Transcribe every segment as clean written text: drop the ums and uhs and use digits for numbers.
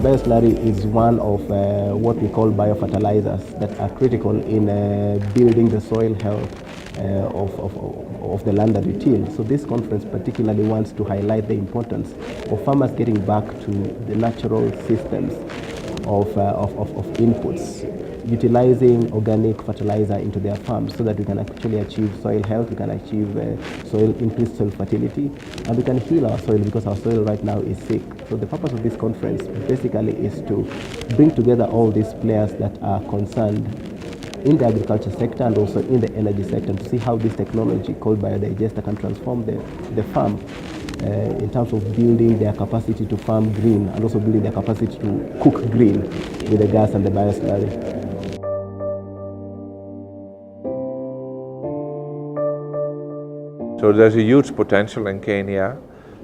bioslurry is one of what we call biofertilizers that are critical in building the soil health of the land that we till. So this conference particularly wants to highlight the importance of farmers getting back to the natural systems of inputs, utilizing organic fertilizer into their farms so that we can actually achieve soil health, we can achieve increased soil fertility, and we can heal our soil because our soil right now is sick. So the purpose of this conference basically is to bring together all these players that are concerned in the agriculture sector and also in the energy sector to see how this technology called biodigester can transform the farm in terms of building their capacity to farm green and also building their capacity to cook green with the gas and the bioslurry. So there's a huge potential in Kenya.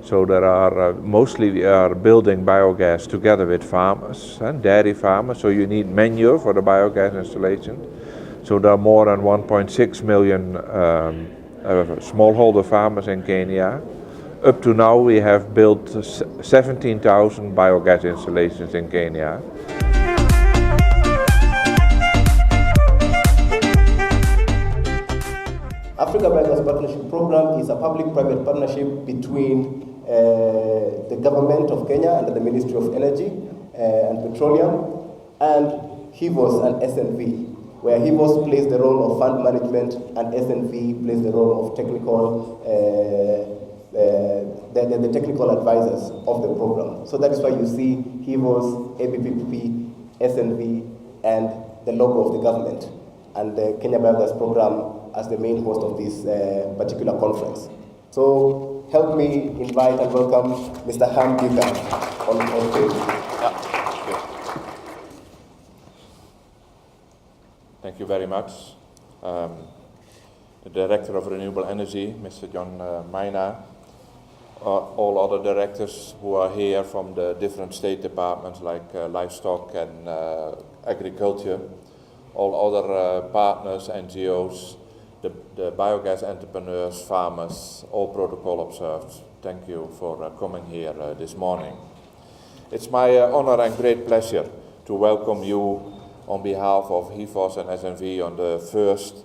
So there are mostly we are building biogas together with farmers and dairy farmers. So you need manure for the biogas installation. So there are more than 1.6 million smallholder farmers in Kenya. Up to now we have built 17,000 biogas installations in Kenya. Africa Biogas Partnership Program is a public-private partnership between the government of Kenya under the Ministry of Energy and Petroleum and HIVOS and SNV, where HIVOS plays the role of fund management and SNV plays the role of technical, the technical advisors of the program. So that is why you see HIVOS, ABPP, SNV, and the logo of the government, and the Kenya Biogas Program as the main host of this particular conference. So help me invite and welcome Mr. Guto on stage. Thank you very much. The Director of Renewable Energy, Mr. John Maina, all other directors who are here from the different state departments like livestock and agriculture, all other partners, NGOs, the biogas entrepreneurs, farmers, all protocol observed. Thank you for coming here this morning. It's my honor and great pleasure to welcome you on behalf of HIVOS and SNV on the first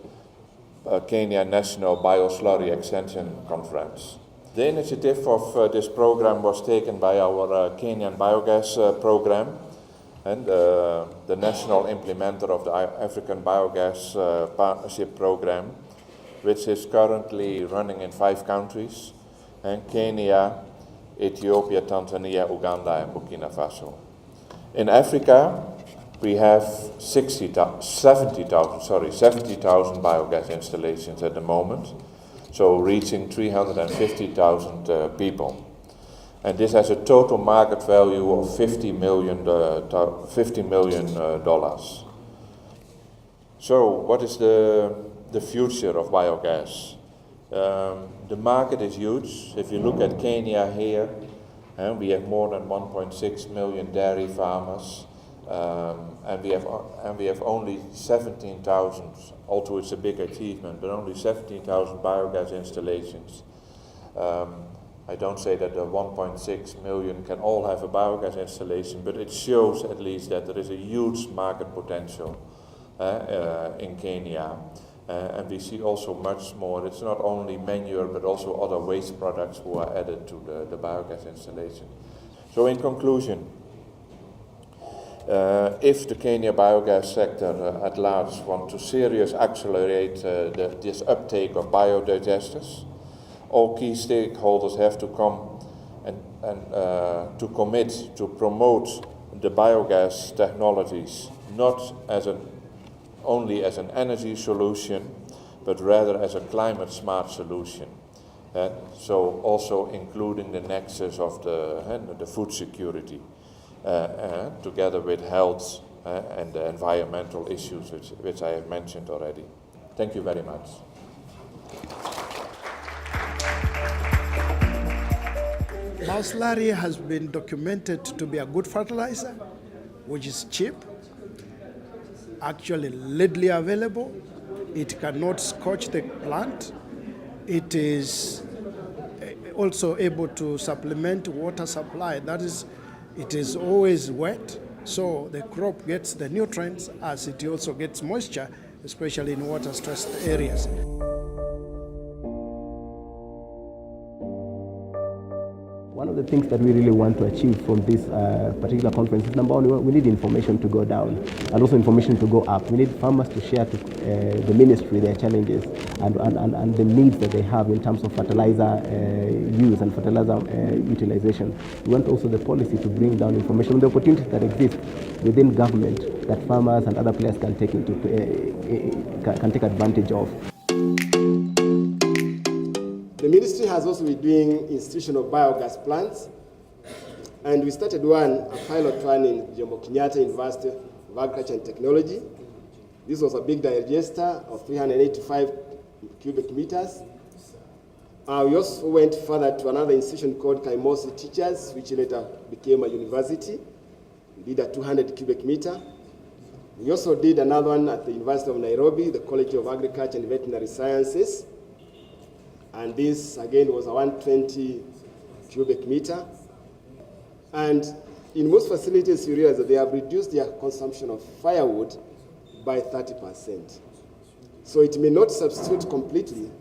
Kenya National Bioslurry Extension Conference. The initiative of this program was taken by our Kenyan Biogas program and the national implementer of the African Biogas Partnership Program, which is currently running in 5 countries, and Kenya, Ethiopia, Tanzania, Uganda, and Burkina Faso. In Africa, we have 70,000 biogas installations at the moment, so reaching 350,000 people. And this has a total market value of $50 million. So what is the future of biogas? The market is huge. If you look at Kenya here, we have more than 1.6 million dairy farmers, and we have only 17,000, although it's a big achievement, but only 17,000 biogas installations. I don't say that the 1.6 million can all have a biogas installation, but it shows at least that there is a huge market potential in Kenya. And we see also much more. It's not only manure, but also other waste products who are added to the biogas installation. So in conclusion, if the Kenya biogas sector at large want to seriously accelerate this uptake of biodigesters, all key stakeholders have to come and to commit to promote the biogas technologies, not as only as an energy solution, but rather as a climate smart solution. So also including the nexus of the food security, together with health and the environmental issues which I have mentioned already. Thank you very much. Bioslurry has been documented to be a good fertilizer, which is cheap, actually readily available. It cannot scorch the plant. It is also able to supplement water supply. That is, It is always wet, so the crop gets the nutrients as it also gets moisture, especially in water-stressed areas. One of the things that we really want to achieve from this particular conference is, number one, we need information to go down and also information to go up. We need farmers to share to the ministry their challenges and the needs that they have in terms of fertilizer use and fertilizer utilization. We want also the policy to bring down information on the opportunities that exist within government that farmers and other players can take advantage of. The ministry has also been doing institution of biogas plants, and we started a pilot one in Jomo Kenyatta University of Agriculture and Technology. This was a big digester of 385 cubic meters. We also went further to another institution called Kaimosi Teachers, which later became a university. We did a 200 cubic meter. We also did another one at the University of Nairobi, the College of Agriculture and Veterinary Sciences. And this, again, was a 120 cubic meter. And in most facilities, you realize that they have reduced their consumption of firewood by 30%. So it may not substitute completely,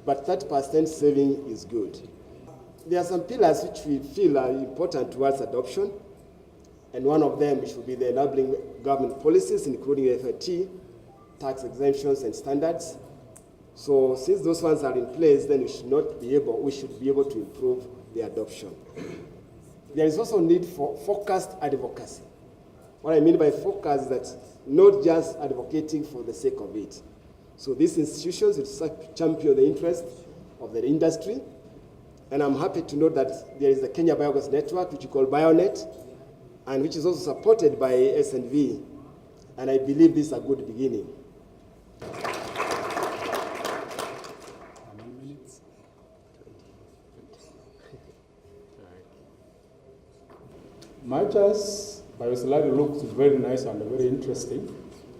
but 30% saving is good. There are some pillars which we feel are important towards adoption, and one of them should be the enabling government policies, including FIT, tax exemptions and standards. So since those ones are in place, then we should be able to improve the adoption. There is also need for focused advocacy. What I mean by focus is that not just advocating for the sake of it. So these institutions will champion the interests of the industry. And I'm happy to note that there is the Kenya Biogas Network, which we call BioNet, and which is also supported by SNV. And I believe this is a good beginning. Much as Bioslurry looks very nice and very interesting,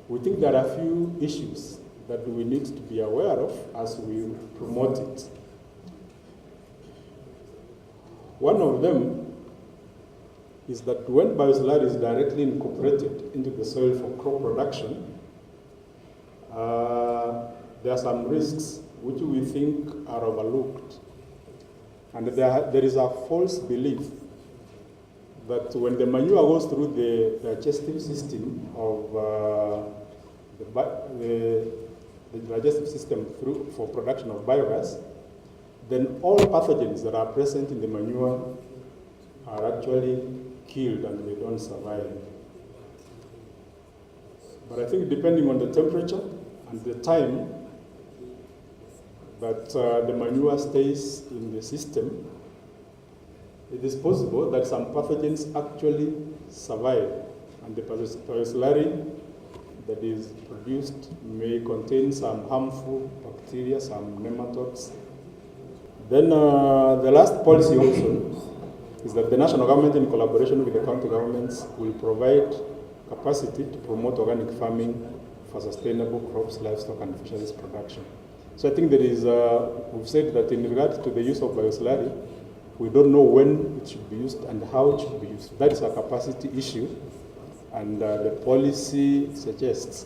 we think there are a few issues that we need to be aware of as we promote it. One of them is that when Bioslurry is directly incorporated into the soil for crop production, there are some risks which we think are overlooked. And there is a false belief that when the manure goes through the digestive system of the digestive system for production of biogas, then all pathogens that are present in the manure are actually killed and they don't survive. But I think depending on the temperature and the time that the manure stays in the system, it is possible that some pathogens actually survive, and the bioslurry that is produced may contain some harmful bacteria, some nematodes. Then the last policy also is that the national government, in collaboration with the county governments, will provide capacity to promote organic farming for sustainable crops, livestock, and fisheries production. So I think there is, we've said that in regard to the use of bioslurry, we don't know when it should be used and how it should be used. That is a capacity issue, and the policy suggests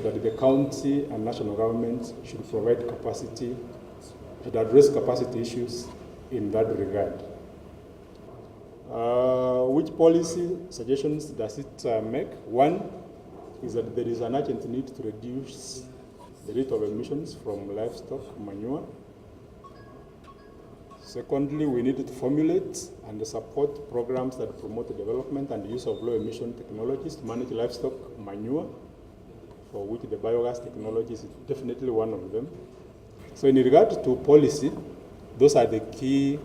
that the county and national government should provide capacity, should address capacity issues in that regard. Which policy suggestions does it make? One is that there is an urgent need to reduce the rate of emissions from livestock manure. Secondly, we need to formulate and support programs that promote the development and use of low-emission technologies to manage livestock manure, for which the biogas technology is definitely one of them. So in regard to policy, those are the key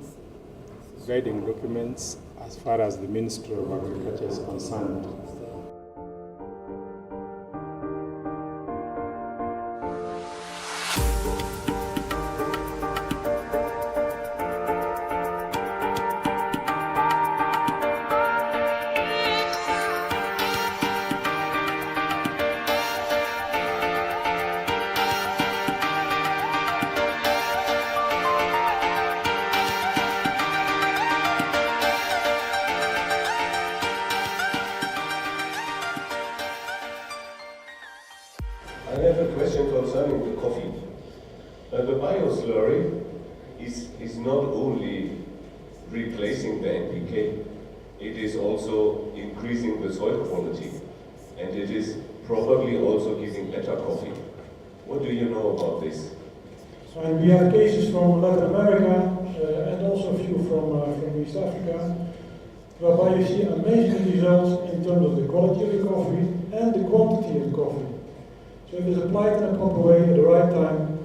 guiding documents as far as the Ministry of Agriculture is concerned. is not only replacing the NPK, it is also increasing the soil quality, and it is probably also giving better coffee. What do you know about this? So we have cases from Latin America and also a few from East Africa, whereby you see amazing results in terms of the quality of the coffee and the quantity of the coffee. So if it's applied in a proper way at the right time,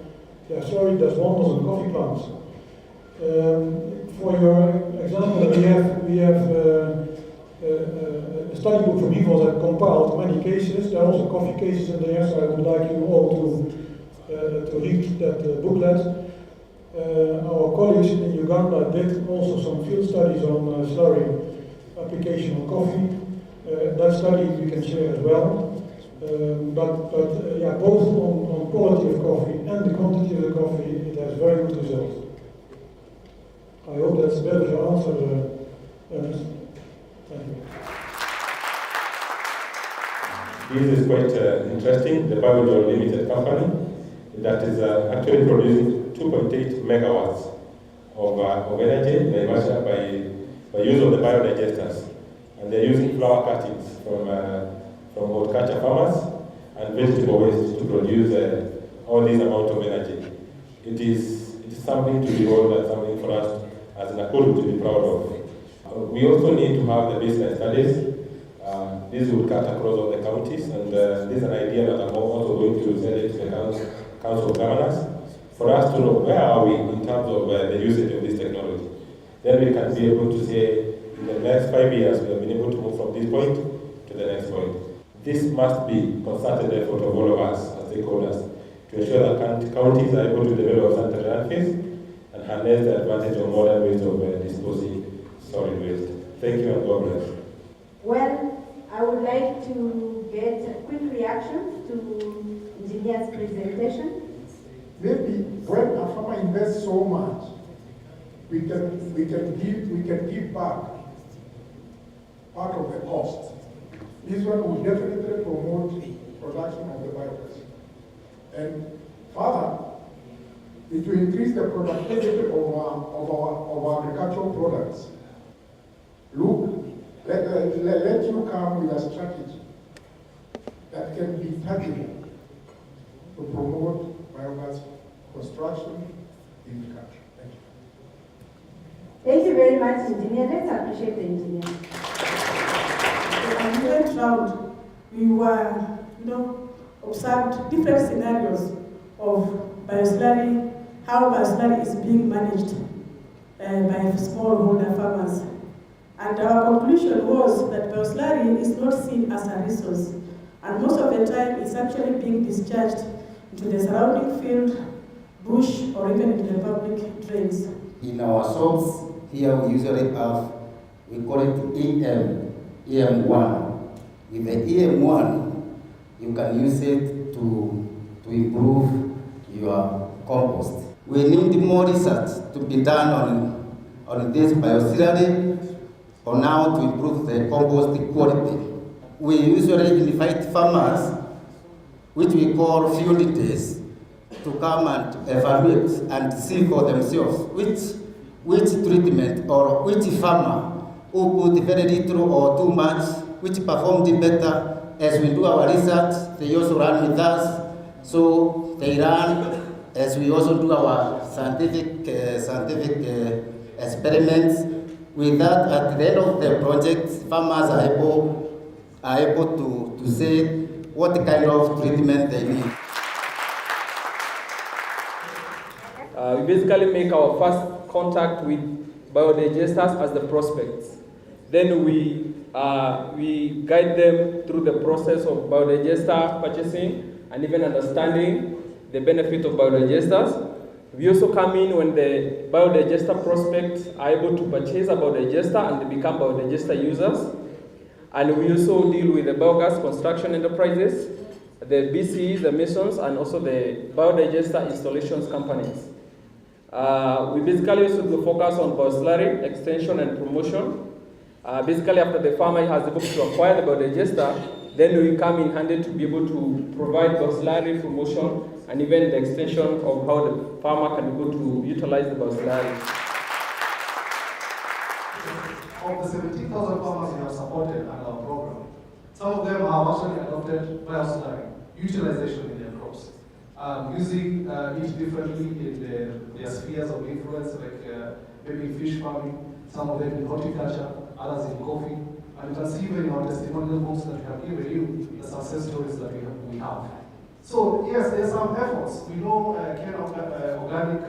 there's wonders on coffee plants. For your example, we have a study book from Hivos that compiled many cases. There are also coffee cases in there, so I would like you all to read that booklet. Our colleagues in Uganda did also some field studies on slurry application on coffee. That study we can share as well. But both on quality of coffee and the quantity of the coffee, it has very good results. I hope that's a bit of your answer, Ernest. Thank you. This is quite interesting. The Bioslurry Limited company that is actually producing 2.8 megawatts of energy in Naivasha by use of the biodigesters. And they're using flower cuttings from horticulture farmers and vegetable waste to produce all this amount of energy. It is something to behold and something for us as Nakuru to be proud of. We also need to have the baseline studies. This will cut across all the counties, and this is an idea that I'm also going to send it to the Council of Governors for us to know where are we in terms of the usage of this technology. Then we can be able to say, in the next 5 years, we have been able to move from this point to the next point. This must be concerted effort of all of us as stakeholders to ensure that counties are able to develop sanitary landfills and harness the advantage of modern ways of disposing solid waste. Thank you and God bless. Well, I would like to get a quick reaction to engineer's presentation. Maybe when a farmer invests so much, we can give back part of the cost. This one will definitely promote production of the biogas. And further, it will increase the productivity of our agricultural products. Look, let you come with a strategy that can be tangible to promote biogas construction in the country. Thank you. Thank you very much, engineer. Let's appreciate the engineer. On the first round, we were, observed different scenarios of bioslurry, how bioslurry is being managed by smallholder farmers. And our conclusion was that bioslurry is not seen as a resource, and most of the time it's actually being discharged into the surrounding field, bush, or even into the public drains. In our soaps, here we usually have, we call it EM1. With the EM1, you can use it to improve your compost. We need more research to be done on this bioslurry on how to improve the compost quality. We usually invite farmers, which we call field days, to come and evaluate and see for themselves which treatment or which farmer who put very little or too much, which performed better. As we do our research, they also run with us. So they run as we also do our scientific experiments. With that, at the end of the project, farmers are able to say what kind of treatment they need. We basically make our first contact with biodigesters as the prospects. Then we guide them through the process of biodigester purchasing and even understanding the benefit of biodigesters. We also come in when the biodigester prospects are able to purchase a biodigester and they become biodigester users. And we also deal with the biogas construction enterprises, the BCs, the missions, and also the biodigester installations companies. We basically also do focus on Bioslurry Extension and promotion. Basically, after the farmer has able to acquire the biodigester, then we come in handy to be able to provide Bioslurry promotion and even the extension of how the farmer can go to utilize the Bioslurry. Of the 17,000 farmers we have supported under our program, some of them have actually adopted Bioslurry utilization in their crops, using it differently in their spheres of influence, like maybe fish farming, some of them in horticulture, others in coffee. And you can see even in our testimonial books that we have given you the success stories that we have. So yes, there's some efforts. We know Organic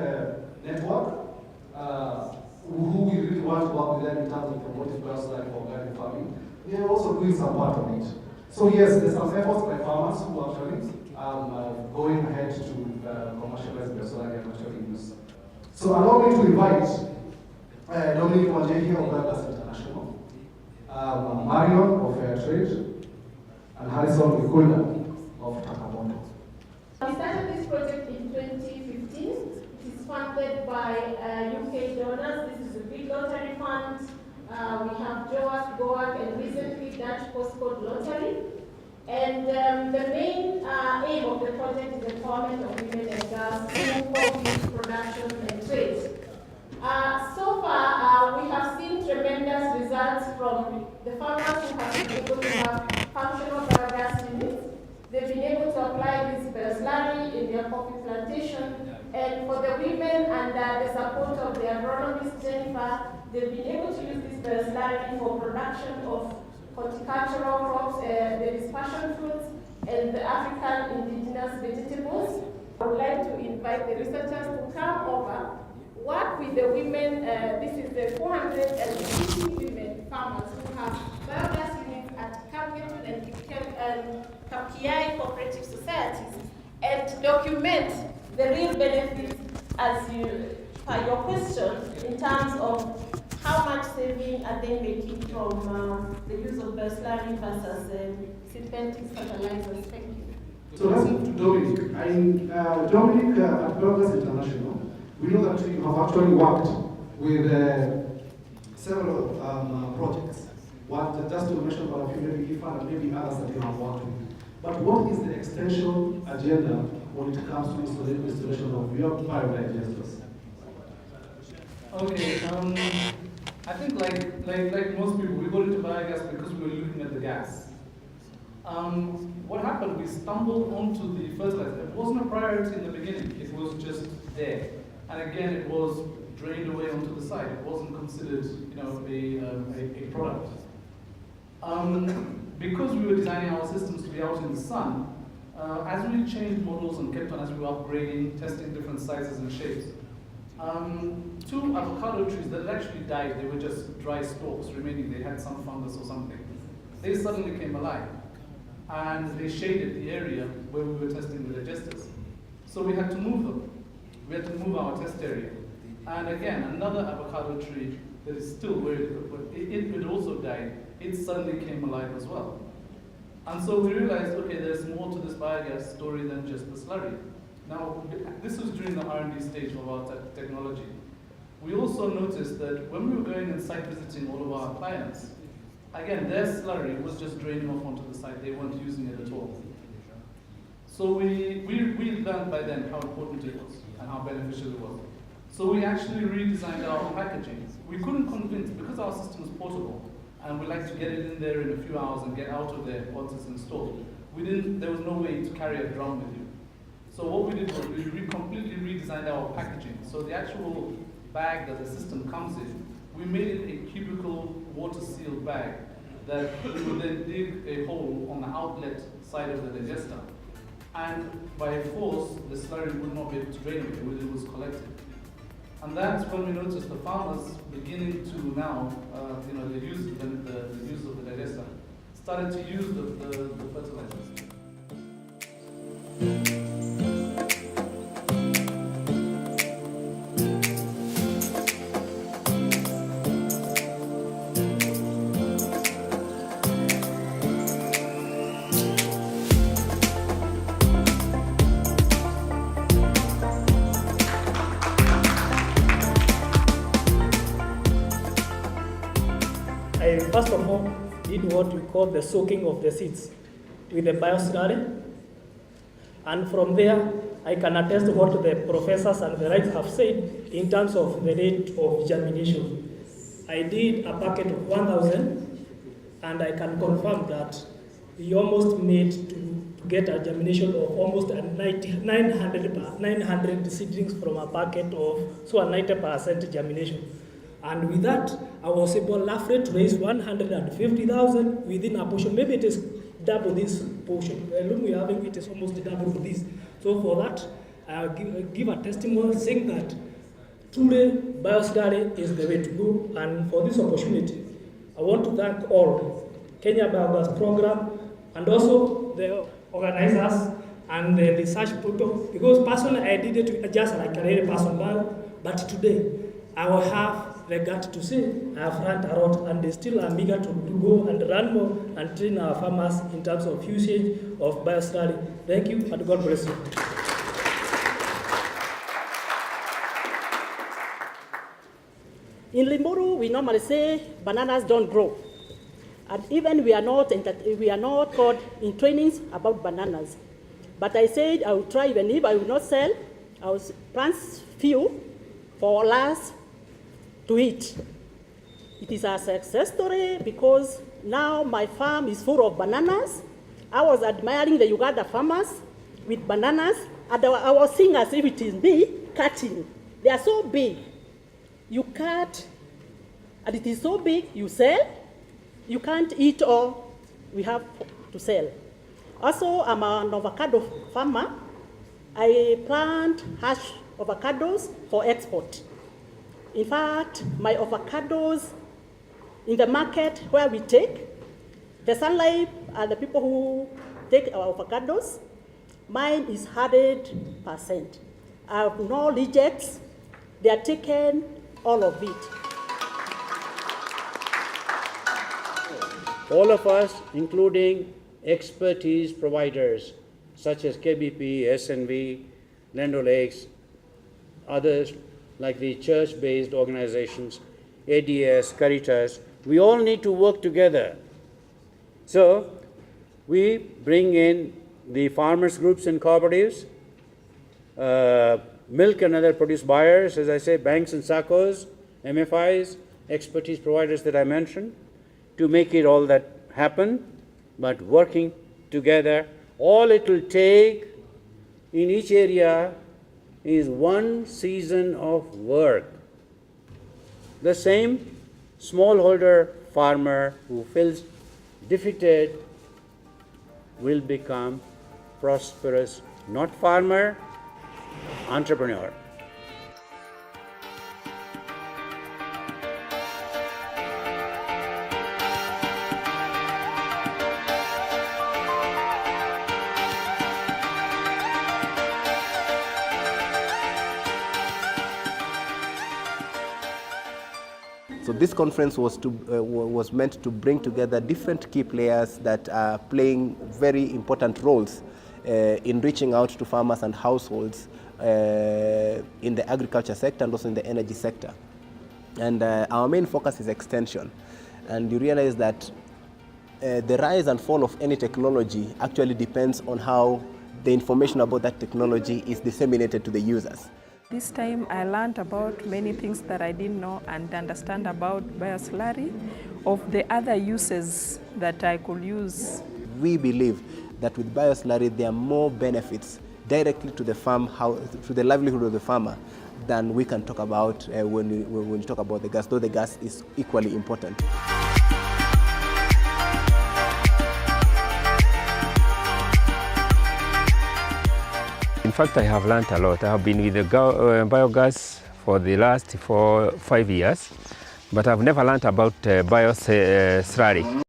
Network, who we really want to work with them in terms of promoting Bioslurry for organic farming. They are also doing some part of it. So yes, there's some efforts by farmers who are actually going ahead to commercialize Bioslurry and actually use. So allow me to invite Dominic Mwangi of Biogas International, Marion of Fair Trade, and Harrison Wikunda of Takamoto. We started this project in 2015. It is funded by UK donors. This is a big lottery fund. We have GOAC, and recently Dutch postcode lottery. And the main aim of the project is empowerment of women and girls through coffee production and trade. So far, we have seen tremendous results from the farmers who have been able to have functional biogas units. They've been able to apply this Bioslurry in their coffee plantation. And for the women, under the support of the agronomist Jennifer, they've been able to use this Bioslurry for production of horticultural crops, there is passion fruits, and the African indigenous vegetables. I would like to invite the researchers to come over, work with the women. This is the 450 women farmers who have biogas units at Kapgetun and Kapkiai cooperative societies, and document the real benefits as per your question in terms of how much saving are they making from the use of Bioslurry versus synthetic fertilizers. Thank you. So let's move to Dominic. Dominic at Biogas International, we know that you have actually worked with several projects. Just to mention about a few, maybe IFA and maybe others that you have worked with. But what is the extension agenda when it comes to the installation of your biodigesters? Okay, I think like most people, we got into biogas because we were looking at the gas. What happened, we stumbled onto the fertilizer. It wasn't a priority in the beginning, it was just there. And again, it was drained away onto the side. It wasn't considered, a product. Because we were designing our systems to be out in the sun, as we changed models and kept on as we were upgrading, testing different sizes and shapes, 2 avocado trees that had actually died, they were just dry stalks remaining, they had some fungus or something. They suddenly came alive, and they shaded the area where we were testing the digesters. So we had to move them. We had to move our test area. And again, another avocado tree that is still where it also died, it suddenly came alive as well. And so we realized, okay, there's more to this biogas story than just the slurry. Now, this was during the R&D stage of our technology. We also noticed that when we were going and site visiting all of our clients, again, their slurry was just draining off onto the site. They weren't using it at all. So we learned by then how important it was and how beneficial it was. So we actually redesigned our packaging. We couldn't convince, because our system is portable, and we like to get it in there in a few hours and get out of there once it's installed. There was no way to carry a drum with you. So what we did was we completely redesigned our packaging. So the actual bag that the system comes in, we made it a cubical water-sealed bag that we would then dig a hole on the outlet side of the digester. And by force, the slurry would not be able to drain it when it was collected. And that's when we noticed the farmers beginning to now, the use of the digester, started to use the fertilizers. First of all, did what we call the soaking of the seeds with the Bioslurry, and from there I can attest to what the professors and the writers have said in terms of the rate of germination. I did a packet of 1,000, and I can confirm that we almost made to get a germination of almost 900 seedlings from a packet of, so a 90% germination. And with that, I was able roughly to raise 150,000 within a portion. Maybe it is double this portion. The loan we are having, it is almost double this. So for that, I give a testimony saying that truly Bioslurry is the way to go. And for this opportunity, I want to thank all Kenya Biogas Program and also the organizers and the research people, because personally I did it just like a real person, but today I will have the gut to say I have learned a lot, and they still are eager to go and run more and train our farmers in terms of usage of Bioslurry. Thank you, and God bless you. In Limuru, we normally say bananas don't grow. And even we are not taught in trainings about bananas. But I said I will try, even if I will not sell, I will plant few for us to eat. It is a success story because now my farm is full of bananas. I was admiring the Uganda farmers with bananas, and I was seeing as if it is me cutting. They are so big. You cut, and it is so big, you sell. You can't eat all, we have to sell. Also, I'm an avocado farmer. I plant hash avocados for export. In fact, my avocados in the market where we take, the sunlight and the people who take our avocados, mine is 100%. I have no rejects. They are taken, all of it. All of us, including expertise providers such as KBP, SNV, Land O'Lakes, others like the church-based organizations, ADS, Caritas, we all need to work together. So we bring in the farmers groups and cooperatives, milk and other produce buyers, as I say, banks and SACCOs, MFIs, expertise providers that I mentioned, to make it all that happen, but working together. All it will take in each area is one season of work. The same smallholder farmer who feels defeated will become prosperous, not farmer, entrepreneur. So this conference was meant to bring together different key players that are playing very important roles in reaching out to farmers and households in the agriculture sector and also in the energy sector. And our main focus is extension. And you realize that the rise and fall of any technology actually depends on how the information about that technology is disseminated to the users. This time I learned about many things that I didn't know and understand about Bioslurry, of the other uses that I could use. We believe that with Bioslurry there are more benefits directly to the farm, to the livelihood of the farmer, than we can talk about when we talk about the gas, though the gas is equally important. In fact, I have learned a lot. I have been with the biogas for the last 5 years, but I've never learned about Bioslurry.